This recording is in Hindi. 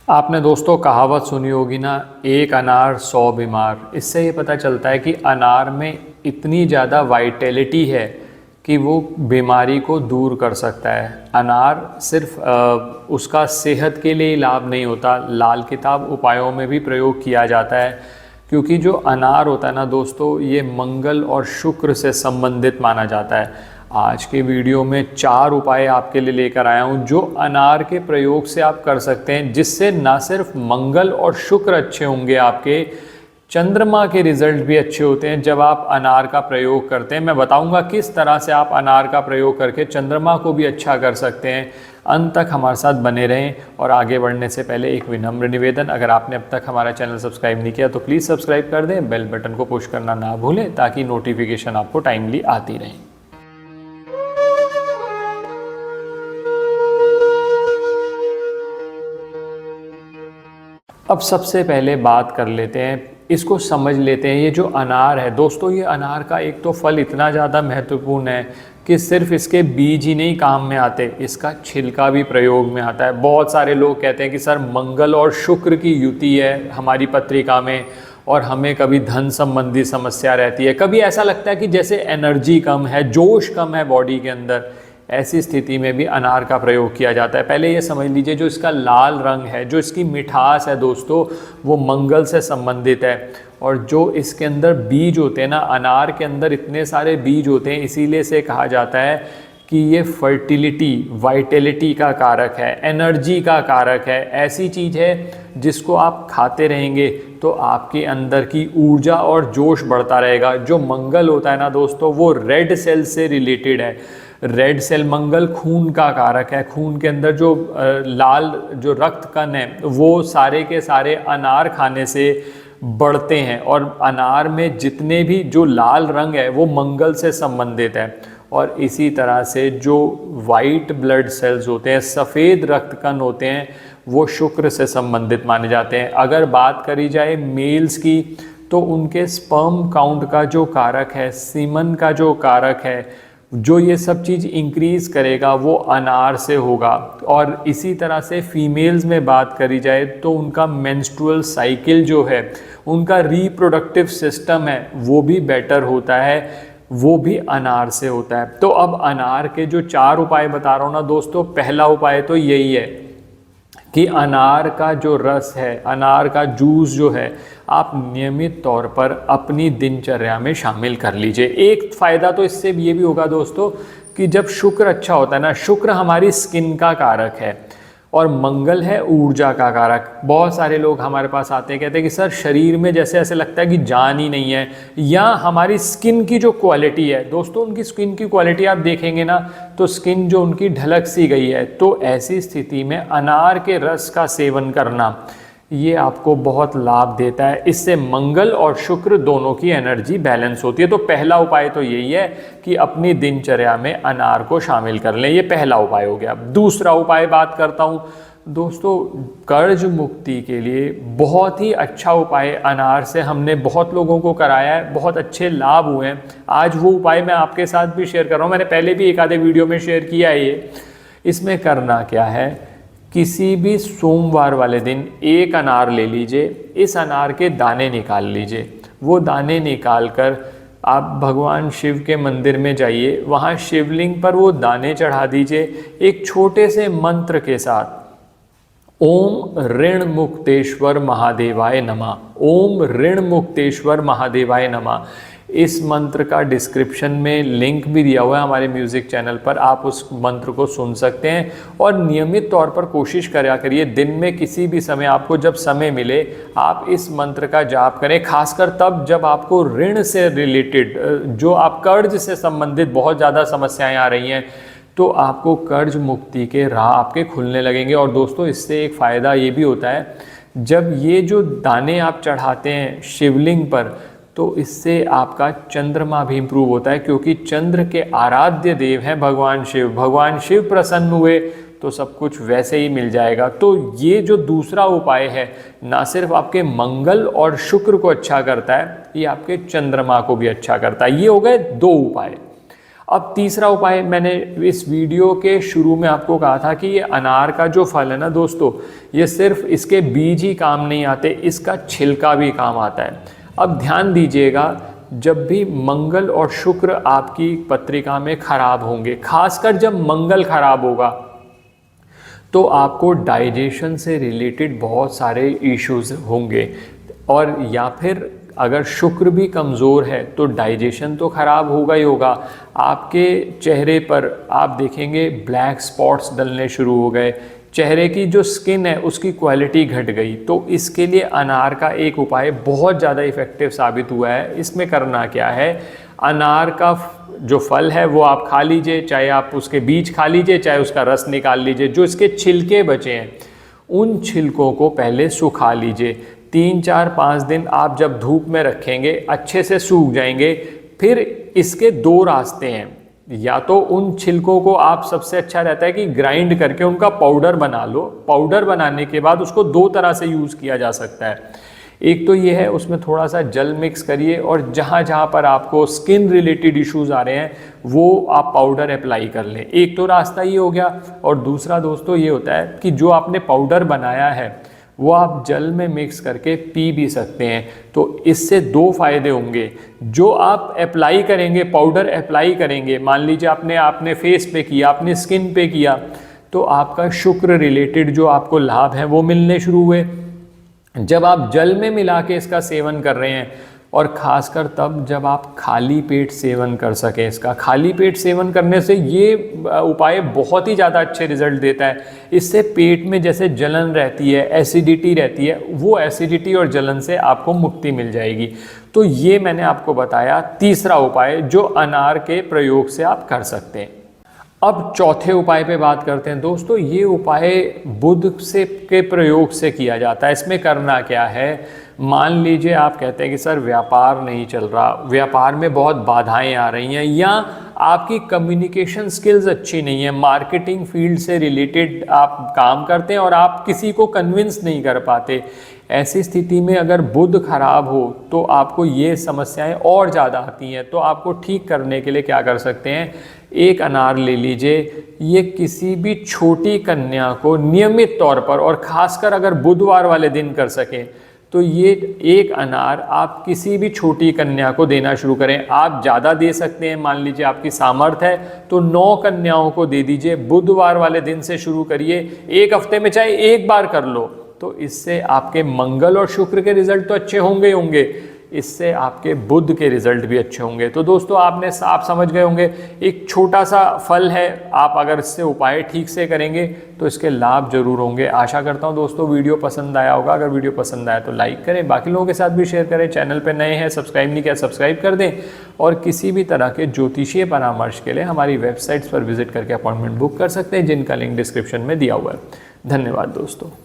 आपने दोस्तों कहावत सुनी होगी ना, एक अनार 100 बीमार। इससे ये पता चलता है कि अनार में इतनी ज़्यादा वाइटैलिटी है कि वो बीमारी को दूर कर सकता है। अनार सिर्फ उसका सेहत के लिए ही लाभ नहीं होता, लाल किताब उपायों में भी प्रयोग किया जाता है। क्योंकि जो अनार होता है ना दोस्तों, ये मंगल और शुक्र से संबंधित माना जाता है। आज के वीडियो में 4 उपाय आपके लिए लेकर आया हूँ जो अनार के प्रयोग से आप कर सकते हैं, जिससे ना सिर्फ मंगल और शुक्र अच्छे होंगे, आपके चंद्रमा के रिजल्ट भी अच्छे होते हैं जब आप अनार का प्रयोग करते हैं। मैं बताऊंगा किस तरह से आप अनार का प्रयोग करके चंद्रमा को भी अच्छा कर सकते हैं। अंत तक हमारे साथ बने रहें। और आगे बढ़ने से पहले एक विनम्र निवेदन, अगर आपने अब तक हमारा चैनल सब्सक्राइब नहीं किया तो प्लीज़ सब्सक्राइब कर दें, बेल बटन को पुश करना ना भूलें ताकि नोटिफिकेशन आपको टाइमली आती रहे। अब सबसे पहले बात कर लेते हैं, इसको समझ लेते हैं। ये जो अनार है दोस्तों, ये अनार का एक तो फल इतना ज़्यादा महत्वपूर्ण है कि सिर्फ इसके बीज ही नहीं काम में आते, इसका छिलका भी प्रयोग में आता है। बहुत सारे लोग कहते हैं कि सर मंगल और शुक्र की युति है हमारी पत्रिका में और हमें कभी धन संबंधी समस्या रहती है, कभी ऐसा लगता है कि जैसे एनर्जी कम है, जोश कम है बॉडी के अंदर। ऐसी स्थिति में भी अनार का प्रयोग किया जाता है। पहले ये समझ लीजिए, जो इसका लाल रंग है, जो इसकी मिठास है दोस्तों, वो मंगल से संबंधित है। और जो इसके अंदर बीज होते हैं ना, अनार के अंदर इतने सारे बीज होते हैं, इसीलिए से कहा जाता है कि ये फर्टिलिटी, वाइटैलिटी का कारक है, एनर्जी का कारक है। ऐसी चीज़ है जिसको आप खाते रहेंगे तो आपके अंदर की ऊर्जा और जोश बढ़ता रहेगा। जो मंगल होता है ना दोस्तों, वो रेड सेल से रिलेटेड है। रेड सेल, मंगल खून का कारक है। खून के अंदर जो लाल जो रक्त कण है, वो सारे के सारे अनार खाने से बढ़ते हैं। और अनार में जितने भी जो लाल रंग है वो मंगल से संबंधित है। और इसी तरह से जो वाइट ब्लड सेल्स होते हैं, सफ़ेद रक्त कण होते हैं, वो शुक्र से संबंधित माने जाते हैं। अगर बात करी जाए मेल्स की, तो उनके स्पर्म काउंट का जो कारक है, सीमन का जो कारक है, जो ये सब चीज़ इंक्रीज़ करेगा, वो अनार से होगा। और इसी तरह से फीमेल्स में बात करी जाए तो उनका मेंस्ट्रुअल साइकिल जो है, उनका रिप्रोडक्टिव सिस्टम है, वो भी बेटर होता है, वो भी अनार से होता है। तो अब अनार के जो 4 उपाय बता रहा हूँ ना दोस्तों, पहला उपाय तो यही है कि अनार का जो रस है, अनार का जूस जो है, आप नियमित तौर पर अपनी दिनचर्या में शामिल कर लीजिए। एक फ़ायदा तो इससे ये भी होगा दोस्तों कि जब शुक्र अच्छा होता है ना, शुक्र हमारी स्किन का कारक है और मंगल है ऊर्जा का कारक। बहुत सारे लोग हमारे पास आते हैं, कहते हैं कि सर शरीर में जैसे ऐसे लगता है कि जान ही नहीं है, या हमारी स्किन की जो क्वालिटी है दोस्तों, उनकी स्किन की क्वालिटी आप देखेंगे ना तो स्किन जो उनकी ढलक सी गई है। तो ऐसी स्थिति में अनार के रस का सेवन करना ये आपको बहुत लाभ देता है। इससे मंगल और शुक्र दोनों की एनर्जी बैलेंस होती है। तो पहला उपाय तो यही है कि अपनी दिनचर्या में अनार को शामिल कर लें। ये पहला उपाय हो गया। दूसरा उपाय बात करता हूँ दोस्तों, कर्ज मुक्ति के लिए बहुत ही अच्छा उपाय अनार से हमने बहुत लोगों को कराया है, बहुत अच्छे लाभ हुए हैं। आज वो उपाय मैं आपके साथ भी शेयर कर रहा हूँ। मैंने पहले भी एक आधे वीडियो में शेयर किया है ये। इसमें करना क्या है, किसी भी सोमवार वाले दिन एक अनार ले लीजिए, इस अनार के दाने निकाल लीजिए। वो दाने निकाल कर आप भगवान शिव के मंदिर में जाइए, वहाँ शिवलिंग पर वो दाने चढ़ा दीजिए एक छोटे से मंत्र के साथ, ओम ऋण मुक्तेश्वर महादेवाय नमः, ओम ऋण मुक्तेश्वर महादेवाय नमः। इस मंत्र का डिस्क्रिप्शन में लिंक भी दिया हुआ है हमारे म्यूज़िक चैनल पर, आप उस मंत्र को सुन सकते हैं। और नियमित तौर पर कोशिश करा करिए, दिन में किसी भी समय आपको जब समय मिले आप इस मंत्र का जाप करें। खासकर तब जब आपको ऋण से रिलेटेड, जो आप कर्ज से संबंधित बहुत ज़्यादा समस्याएं आ रही हैं, तो आपको कर्ज मुक्ति के राह आपके खुलने लगेंगे। और दोस्तों इससे एक फ़ायदा ये भी होता है, जब ये जो दाने आप चढ़ाते हैं शिवलिंग पर, तो इससे आपका चंद्रमा भी इम्प्रूव होता है, क्योंकि चंद्र के आराध्य देव हैं भगवान शिव। भगवान शिव प्रसन्न हुए तो सब कुछ वैसे ही मिल जाएगा। तो ये जो दूसरा उपाय है, ना सिर्फ आपके मंगल और शुक्र को अच्छा करता है, ये आपके चंद्रमा को भी अच्छा करता है। ये हो गए 2 उपाय। अब तीसरा उपाय, मैंने इस वीडियो के शुरू में आपको कहा था कि ये अनार का जो फल है ना दोस्तों, ये सिर्फ इसके बीज ही काम नहीं आते, इसका छिलका भी काम आता है। अब ध्यान दीजिएगा, जब भी मंगल और शुक्र आपकी पत्रिका में खराब होंगे, खासकर जब मंगल खराब होगा, तो आपको डाइजेशन से रिलेटेड बहुत सारे इश्यूज होंगे। और या फिर अगर शुक्र भी कमज़ोर है तो डाइजेशन तो ख़राब होगा ही होगा। आपके चेहरे पर आप देखेंगे ब्लैक स्पॉट्स डलने शुरू हो गए, चेहरे की जो स्किन है उसकी क्वालिटी घट गई। तो इसके लिए अनार का एक उपाय बहुत ज़्यादा इफ़ेक्टिव साबित हुआ है। इसमें करना क्या है, अनार का जो फल है वो आप खा लीजिए, चाहे आप उसके बीज खा लीजिए, चाहे उसका रस निकाल लीजिए। जो इसके छिलके बचे हैं उन छिलकों को पहले सुखा लीजिए। 3-4-5 दिन आप जब धूप में रखेंगे अच्छे से सूख जाएंगे। फिर इसके 2 रास्ते हैं, या तो उन छिलकों को आप, सबसे अच्छा रहता है कि ग्राइंड करके उनका पाउडर बना लो। पाउडर बनाने के बाद उसको 2 तरह से यूज़ किया जा सकता है। एक तो ये है, उसमें थोड़ा सा जल मिक्स करिए और जहाँ जहाँ पर आपको स्किन रिलेटेड इश्यूज आ रहे हैं वो आप पाउडर अप्लाई कर लें। एक तो रास्ता ये हो गया। और दूसरा दोस्तों ये होता है कि जो आपने पाउडर बनाया है वो आप जल में मिक्स करके पी भी सकते हैं। तो इससे 2 फायदे होंगे। जो आप अप्लाई करेंगे, पाउडर अप्लाई करेंगे, मान लीजिए आपने फेस पे किया, आपने स्किन पे किया, तो आपका शुक्र रिलेटेड जो आपको लाभ हैं वो मिलने शुरू हुए। जब आप जल में मिला के इसका सेवन कर रहे हैं, और ख़ासकर तब जब आप खाली पेट सेवन कर सकें इसका, खाली पेट सेवन करने से ये उपाय बहुत ही ज़्यादा अच्छे रिजल्ट देता है। इससे पेट में जैसे जलन रहती है, एसिडिटी रहती है, वो एसिडिटी और जलन से आपको मुक्ति मिल जाएगी। तो ये मैंने आपको बताया तीसरा उपाय जो अनार के प्रयोग से आप कर सकते हैं। अब चौथे उपाय पे बात करते हैं दोस्तों। ये उपाय बुध से के प्रयोग से किया जाता है। इसमें करना क्या है, मान लीजिए आप कहते हैं कि सर व्यापार नहीं चल रहा, व्यापार में बहुत बाधाएं आ रही हैं, या आपकी कम्युनिकेशन स्किल्स अच्छी नहीं है, मार्केटिंग फील्ड से रिलेटेड आप काम करते हैं और आप किसी को कन्विंस नहीं कर पाते। ऐसी स्थिति में अगर बुध खराब हो तो आपको ये समस्याएं और ज़्यादा आती हैं। तो आपको ठीक करने के लिए क्या कर सकते हैं, एक अनार ले लीजिए। ये किसी भी छोटी कन्या को नियमित तौर पर, और ख़ासकर अगर बुधवार वाले दिन कर सकें, तो ये एक अनार आप किसी भी छोटी कन्या को देना शुरू करें। आप ज़्यादा दे सकते हैं, मान लीजिए आपकी सामर्थ्य है तो 9 कन्याओं को दे दीजिए। बुधवार वाले दिन से शुरू करिए, 1 हफ्ते में चाहे 1 बार कर लो। तो इससे आपके मंगल और शुक्र के रिजल्ट तो अच्छे होंगे होंगे, इससे आपके बुध के रिजल्ट भी अच्छे होंगे। तो दोस्तों आप समझ गए होंगे, एक छोटा सा फल है, आप अगर इससे उपाय ठीक से करेंगे तो इसके लाभ जरूर होंगे। आशा करता हूं दोस्तों वीडियो पसंद आया होगा। अगर वीडियो पसंद आया तो लाइक करें, बाकी लोगों के साथ भी शेयर करें। चैनल पे नए हैं, सब्सक्राइब नहीं किया, सब्सक्राइब कर दें। और किसी भी तरह के ज्योतिषीय परामर्श के लिए हमारी वेबसाइट्स पर विजिट करके अपॉइंटमेंट बुक कर सकते हैं, जिनका लिंक डिस्क्रिप्शन में दिया हुआ है। धन्यवाद दोस्तों।